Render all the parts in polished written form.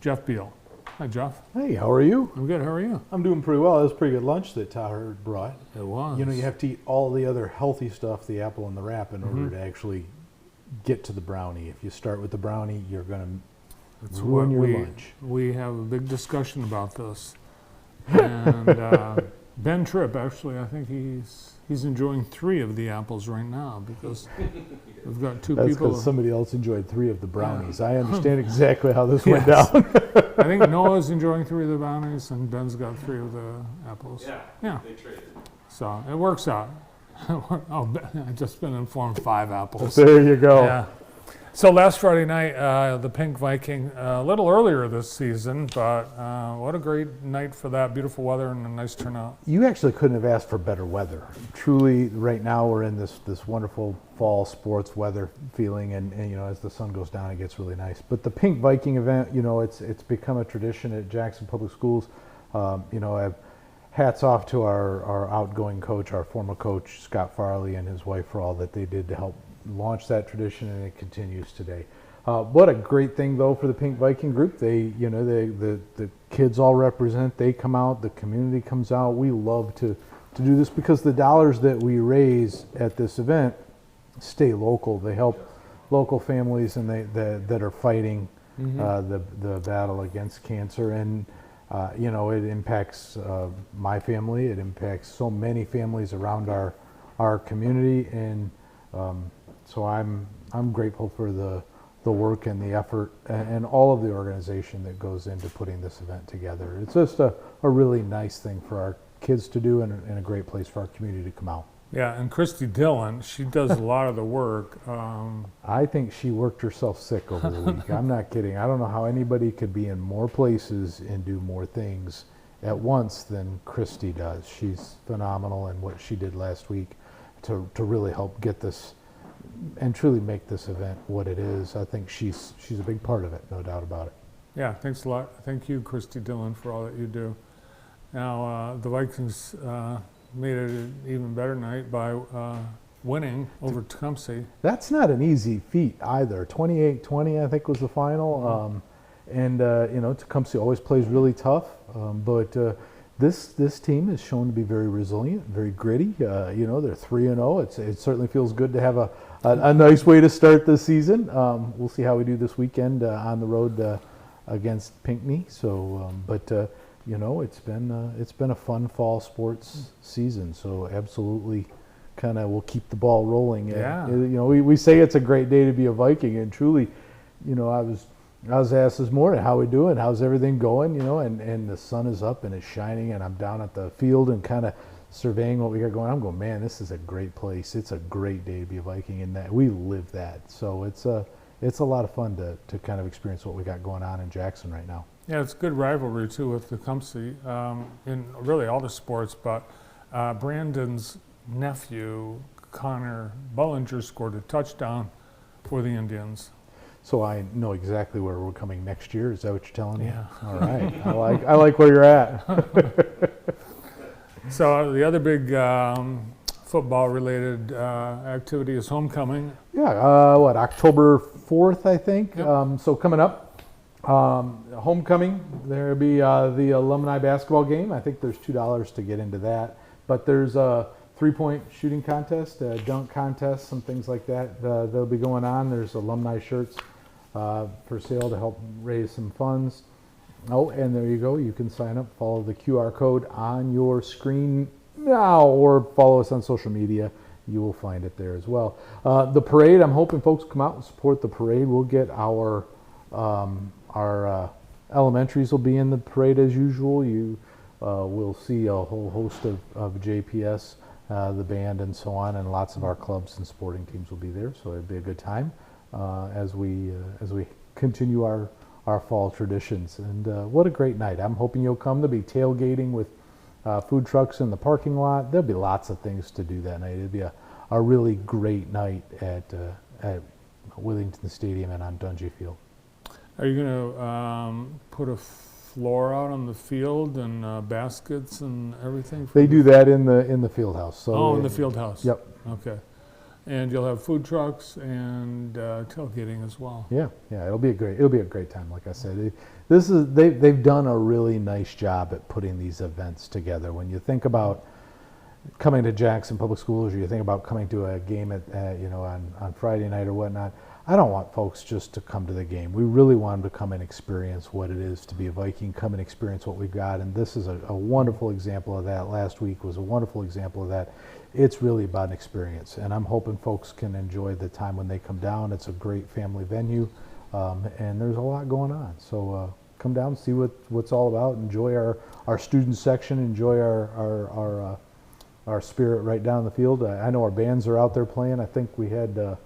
Jeff Beal. Hi, Jeff. Hey, how are you? I'm good. How are you? I'm doing pretty well. It was a pretty good lunch that Tahir brought. It was. You know, you have to eat all the other healthy stuff, the apple and the wrap, in order to actually get to the brownie. If you start with the brownie, you're going to ruin your lunch. We have a big discussion about this. And Ben Tripp, actually, I think he's enjoying 3 of the apples right now because we've got 2 That's people. because somebody else enjoyed 3 of the brownies. I understand exactly how this went down. I think Noah's enjoying 3 of the brownies and Ben's got 3 of the apples. Yeah. They traded. So it works out. Oh, I've just been informed 5 apples. There you go. Yeah. So last Friday night, the Pink Viking, a little earlier this season, but what a great night for that. Beautiful weather and a nice turnout. You actually couldn't have asked for better weather. Truly, right now we're in this wonderful fall sports weather feeling, and you know, as the sun goes down, it gets really nice. But the Pink Viking event, you know, it's become a tradition at Jackson Public Schools. You know, I've hats off to our outgoing coach, our former coach Scott Farley, and his wife for all that they did to help launch that tradition, and it continues today. What a great thing though for the Pink Viking group. They, you know, the kids all represent. They come out. The community comes out. We love to do this because the dollars that we raise at this event stay local. They help local families and that are fighting the battle against cancer. And you know, it impacts my family. It impacts so many families around our community, and so I'm grateful for the work and the effort and all of the organization that goes into putting this event together. It's just a really nice thing for our kids to do, and a great place for our community to come out. Yeah, and Christy Dillon, she does a lot of the work. I think she worked herself sick over the week. I'm not kidding. I don't know how anybody could be in more places and do more things at once than Christy does. She's phenomenal in what she did last week to really help get this and truly make this event what it is. I think she's a big part of it, no doubt about it. Yeah, thanks a lot. Thank you, Christy Dillon, for all that you do. Now, the Vikings made it an even better night by winning over Tecumseh. That's not an easy feat either. 28-20, I think, was the final. And you know, Tecumseh always plays really tough, but this team is shown to be very resilient, very gritty. You know, they're 3-0. It certainly feels good to have a nice way to start the season. We'll see how we do this weekend on the road against Pinckney. So, but you know, it's been a fun fall sports season. So absolutely, kind of, we'll keep the ball rolling. Yeah. And, you know, we say it's a great day to be a Viking, and truly, you know, I was asked this morning, how we doing? How's everything going? You know, and the sun is up and it's shining, and I'm down at the field and kind of surveying what we got going on. I'm going, man, this is a great place. It's a great day to be a Viking, and that we live that. So it's a lot of fun to kind of experience what we got going on in Jackson right now. Yeah, it's a good rivalry too with Tecumseh in really all the sports, but Brandon's nephew, Connor Bullinger, scored a touchdown for the Indians. So I know exactly where we're coming next year. Is that what you're telling me? Yeah. All right. I like where you're at. So the other big football-related activity is homecoming. Yeah. October 4th, I think. Yep. So coming up, homecoming. There'll be the alumni basketball game. I think there's $2 to get into that. But there's a 3-point shooting contest, a dunk contest, some things like that. They'll be going on. There's alumni shirts for sale to help raise some funds. Oh, and there you go. You can sign up, follow the QR code on your screen now, or follow us on social media. You will find it there as well. The parade, I'm hoping folks come out and support the parade. We'll get our elementaries will be in the parade as usual. You will see a whole host of JPS, the band and so on, and lots of our clubs and sporting teams will be there. So it'll be a good time as we continue our fall traditions. And what a great night. I'm hoping you'll come. There'll be tailgating with food trucks in the parking lot. There'll be lots of things to do that night. It'll be a really great night at Withington Stadium and on Dungy Field. Are you going to put a floor out on the field and baskets and everything? They do that in the field house. So in the field house. Yep. Okay. and you'll have food trucks and tailgating as well. Yeah, it'll be a great time. Like I said, they've done a really nice job at putting these events together. When you think about coming to Jackson Public Schools, or you think about coming to a game at on Friday night or whatnot, I don't want folks just to come to the game. We really want them to come and experience what it is to be a Viking, come and experience what we've got, and this is a wonderful example of that. Last week was a wonderful example of that. It's really about an experience, and I'm hoping folks can enjoy the time when they come down. It's a great family venue, and there's a lot going on. So come down, see what's all about, enjoy our student section, enjoy our spirit right down the field. I know our bands are out there playing. I think we had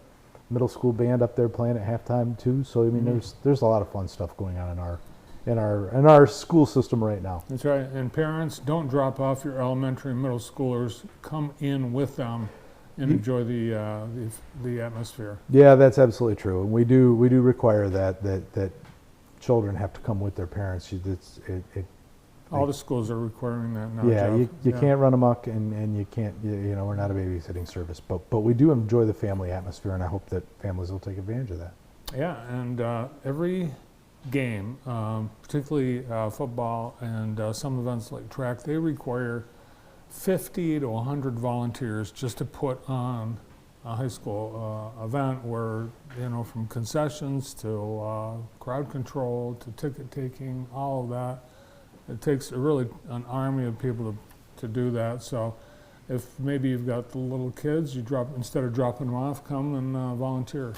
middle school band up there playing at halftime too. So I mean, there's a lot of fun stuff going on in our school system right now. That's right. And parents, don't drop off your elementary and middle schoolers. Come in with them and enjoy the atmosphere. Yeah, that's absolutely true. And we do require that children have to come with their parents. All the schools are requiring that now. Yeah, Jeff. you can't run amok, and you can't, we're not a babysitting service, but we do enjoy the family atmosphere, and I hope that families will take advantage of that. Yeah, and every game, particularly football and some events like track, they require 50 to 100 volunteers just to put on a high school event where, from concessions to crowd control to ticket taking, all of that. It takes really an army of people to do that. So if maybe you've got the little kids, instead of dropping them off, come and volunteer.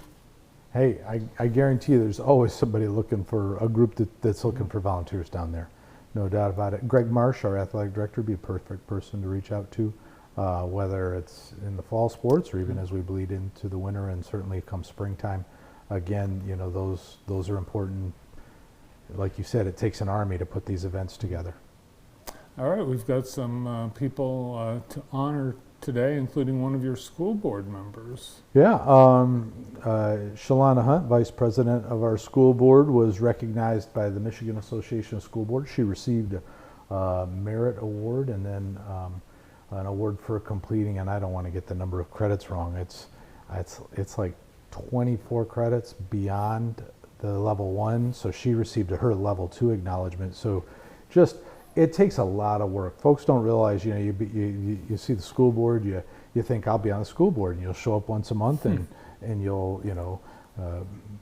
Hey, I guarantee you there's always somebody looking for a group that's looking for volunteers down there. No doubt about it. Greg Marsh, our athletic director, would be a perfect person to reach out to, whether it's in the fall sports or even as we bleed into the winter, and certainly come springtime. Again, those are important. Like you said, it takes an army to put these events together. All right, we've got some people to honor today, including one of your school board members. Yeah, Shalana Hunt, vice president of our school board, was recognized by the Michigan Association of School Boards. She received a merit award and then an award for completing, and I don't want to get the number of credits wrong. It's like 24 credits beyond the level 1, so she received her level 2 acknowledgement. So it takes a lot of work. Folks don't realize, you see the school board, you think I'll be on the school board, and you'll show up once a month and you'll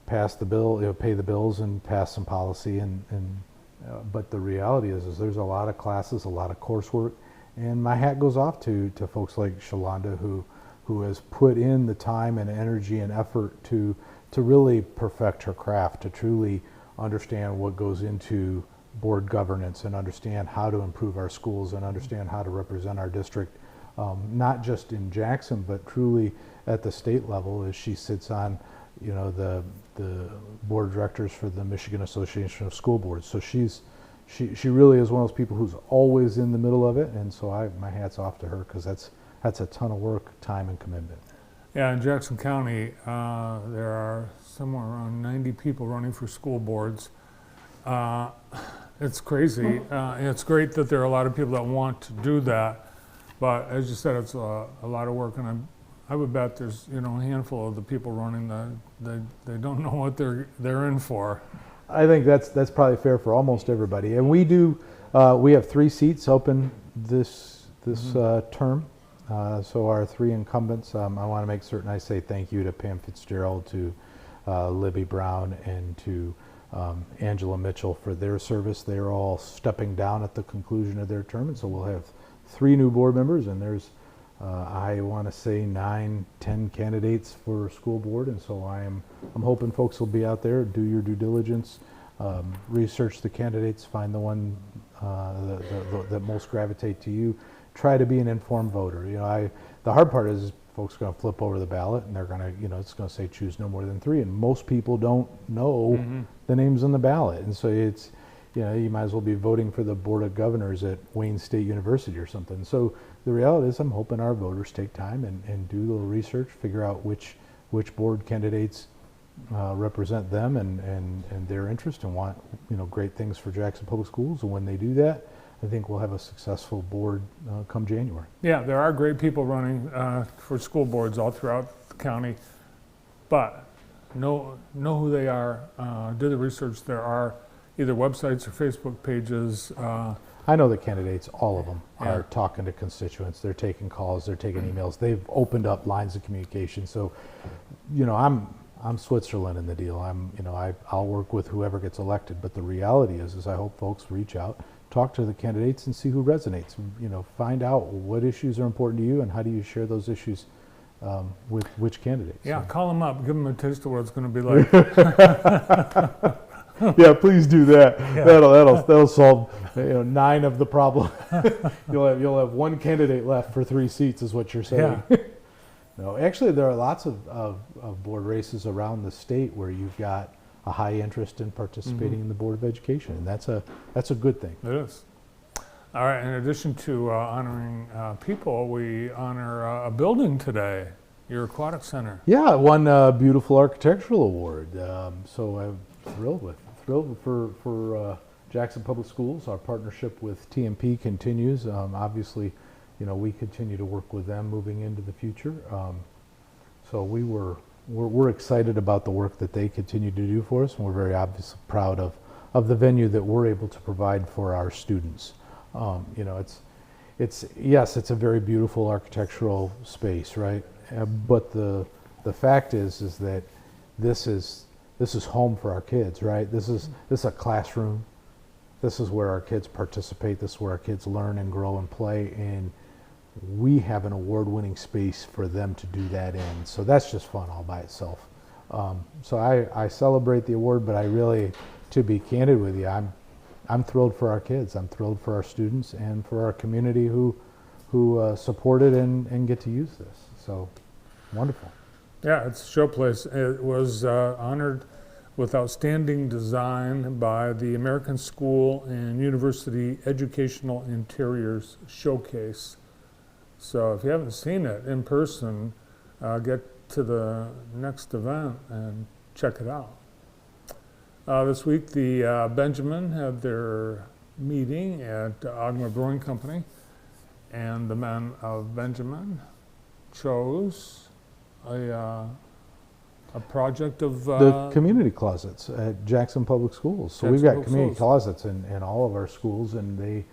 pass the bill, pay the bills and pass some policy, but the reality is there's a lot of classes, a lot of coursework, and my hat goes off to folks like Shalonda who has put in the time and energy and effort to really perfect her craft, to truly understand what goes into board governance and understand how to improve our schools and understand how to represent our district, not just in Jackson, but truly at the state level, as she sits on, the board of directors for the Michigan Association of School Boards. So she really is one of those people who's always in the middle of it, and so my hat's off to her, because that's a ton of work, time, and commitment. Yeah, in Jackson County, there are somewhere around 90 people running for school boards. It's crazy. And it's great that there are a lot of people that want to do that, but as you said, it's a lot of work, and I would bet there's a handful of the people running that they don't know what they're in for. I think that's probably fair for almost everybody, and we have 3 seats open this term. So our 3 incumbents, I want to make certain I say thank you to Pam Fitzgerald, to Libby Brown, and to Angela Mitchell for their service. They're all stepping down at the conclusion of their term, and so we'll have 3 new board members, and there's I want to say 9, 10 candidates for school board, and so I'm hoping folks will be out there, do your due diligence, research the candidates, find the one that most gravitate to you. Try to be an informed voter. The hard part is folks are going to flip over the ballot and they're going to, it's going to say choose no more than 3, and most people don't know the names on the ballot, and so it's, you might as well be voting for the Board of Governors at Wayne State University or something. So the reality is, I'm hoping our voters take time and do a little research, figure out which board candidates represent them and their interest, and want great things for Jackson Public Schools. And when they do that, I think we'll have a successful board come January. Yeah, there are great people running for school boards all throughout the county, but know who they are, do the research. There are either websites or Facebook pages. I know the candidates, all of them, Yeah. are talking to constituents. They're taking calls, they're taking emails. They've opened up lines of communication. So, I'm Switzerland in the deal. I'll work with whoever gets elected. But the reality is I hope folks reach out, talk to the candidates, and see who resonates. Find out what issues are important to you and how do you share those issues with which candidates. Yeah, So. call them up, give them a taste of what it's going to be like. Yeah, please do that. Yeah. That'll solve 9 of the problem. you'll have one candidate left for 3 seats, is what you're saying. Yeah. No, actually, there are lots of board races around the state where you've got a high interest in participating in the Board of Education, and that's a good thing. It is. All right, in addition to honoring people, we honor a building today, your aquatic center. Yeah, I won a beautiful architectural award, so I'm thrilled for Jackson Public Schools. Our partnership with TMP continues. Obviously, we continue to work with them moving into the future. So we're excited about the work that they continue to do for us, and we're very obviously proud of the venue that we're able to provide for our students. It's a very beautiful architectural space, right? But the fact is that this is home for our kids, right? This is a classroom. This is where our kids participate. This is where our kids learn and grow and play, and we have an award-winning space for them to do that in. So that's just fun all by itself. So I celebrate the award, but I really, to be candid with you, I'm thrilled for our kids. I'm thrilled for our students and for our community who support it and get to use this. So wonderful. Yeah, it's a showplace. It was honored with outstanding design by the American School and University Educational Interiors Showcase. So if you haven't seen it in person, get to the next event and check it out. This week, the Benjamin had their meeting at Ogma Brewing Company, and the men of Benjamin chose a project of The community closets at Jackson Public Schools. So we've got community closets in all of our schools, and they.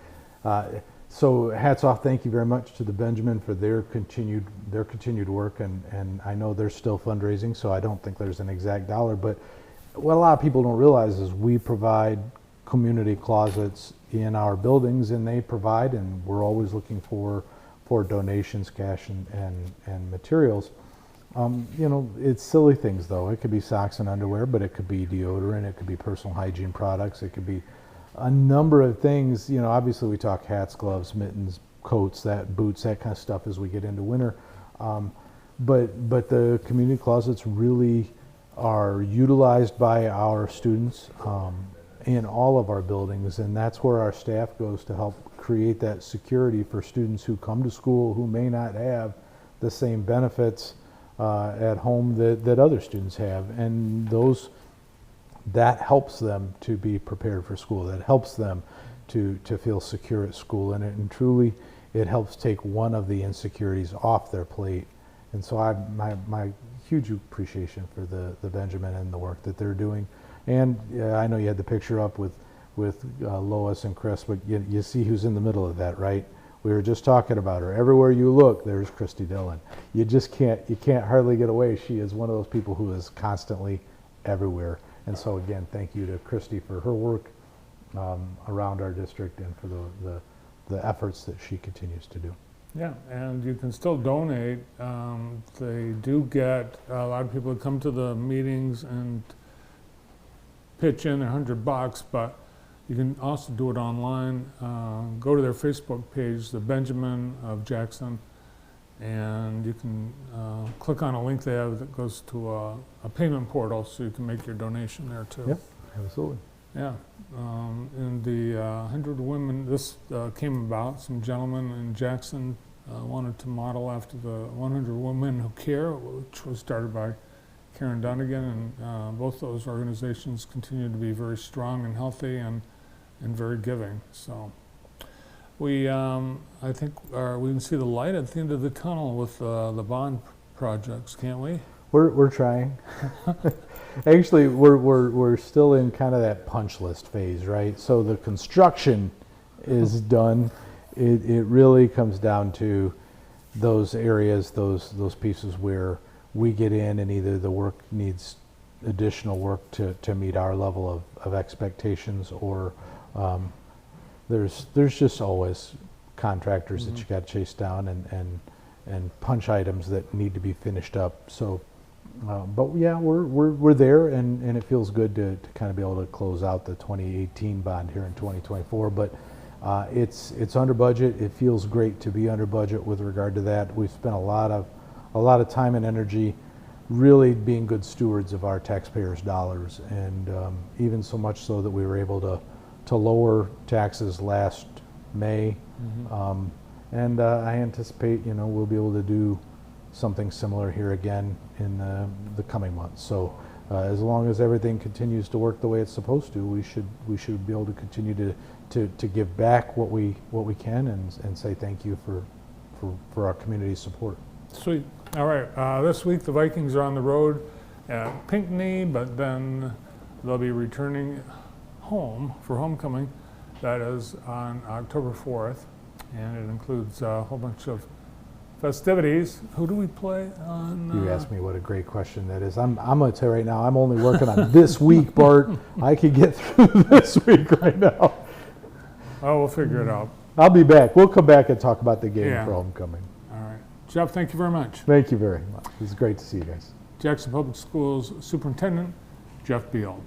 So hats off, thank you very much to the Benjamin for their continued work, and I know they're still fundraising, so I don't think there's an exact dollar, but what a lot of people don't realize is we provide community closets in our buildings, and they provide, and we're always looking for donations, cash and materials. It's silly things though. It could be socks and underwear, but it could be deodorant, it could be personal hygiene products, it could be a number of things. Obviously we talk hats, gloves, mittens, coats, boots, that kind of stuff as we get into winter. But the community closets really are utilized by our students in all of our buildings, and that's where our staff goes to help create that security for students who come to school who may not have the same benefits at home that other students have, and that helps them to be prepared for school. That helps them to feel secure at school, and truly it helps take one of the insecurities off their plate. And so my huge appreciation for the Benjamin and the work that they're doing. And I know you had the picture up with Lois and Chris, but you see who's in the middle of that, right? We were just talking about her. Everywhere you look, there's Christy Dillon. You can't hardly get away. She is one of those people who is constantly everywhere. And so again, thank you to Christy for her work around our district and for the efforts that she continues to do. Yeah, and you can still donate. They do get a lot of people that come to the meetings and pitch in $100, but you can also do it online. Go to their Facebook page, the Benjamin of Jackson, and you can click on a link they have that goes to a payment portal, so you can make your donation there too. Yep, absolutely. Yeah, and the 100 women, this came about, some gentlemen in Jackson wanted to model after the 100 Women Who Care, which was started by Karen Dunnigan, and both those organizations continue to be very strong and healthy and very giving. So I think we can see the light at the end of the tunnel with the bond projects, can't we? We're trying. Actually, we're still in kind of that punch list phase, right? So the construction is done. It really comes down to those areas, those pieces where we get in and either the work needs additional work to meet our level of expectations, or there's just always contractors that you got to chase down and punch items that need to be finished up. So, but yeah, we're there, and it feels good to kind of be able to close out the 2018 bond here in 2024. But it's under budget. It feels great to be under budget with regard to that. We've spent a lot of time and energy really being good stewards of our taxpayers' dollars, and even so much so that we were able to lower taxes last May. And I anticipate, we'll be able to do something similar here again in the coming months. So as long as everything continues to work the way it's supposed to, we should be able to continue to give back what we can, and say thank you for our community's support. Sweet. All right. This week the Vikings are on the road at Pinckney, but then they'll be returning home for homecoming. That is on October 4th, and it includes a whole bunch of festivities. Who do we play on? You asked me what a great question that is. I'm going to tell you right now, I'm only working on this week, Bart. I could get through this week right now. Oh, we'll figure it out. I'll be back. We'll come back and talk about the game Yeah. for homecoming. All right. Jeff, thank you very much. Thank you very much. It's great to see you guys. Jackson Public Schools Superintendent Jeff Beal.